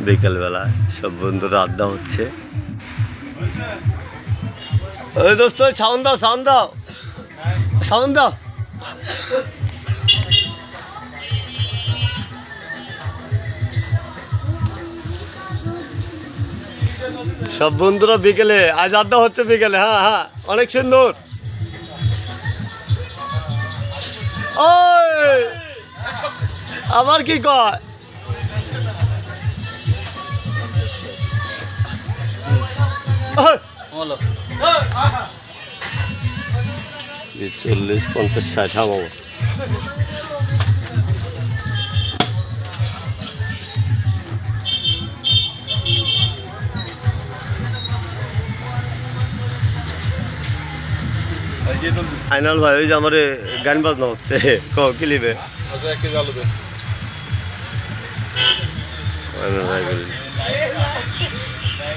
বিকেলবেলায় সব বন্ধুরা আড্ডা হচ্ছে। ওই দোস্ত সাউন্ড দাও, সাউন্ড দাও, সাউন্ড দাও। সব বন্ধুরা বিকেলে আজ আড্ডা হচ্ছে বিকেলে। হ্যাঁ হ্যাঁ, অনেক সুন্দর। ওই আবার কি কয়? 40, 50, 60 হামাবো। ফাইনাল ভাই, ওই যে আমার গান বাজনা হচ্ছে ক্লিপে।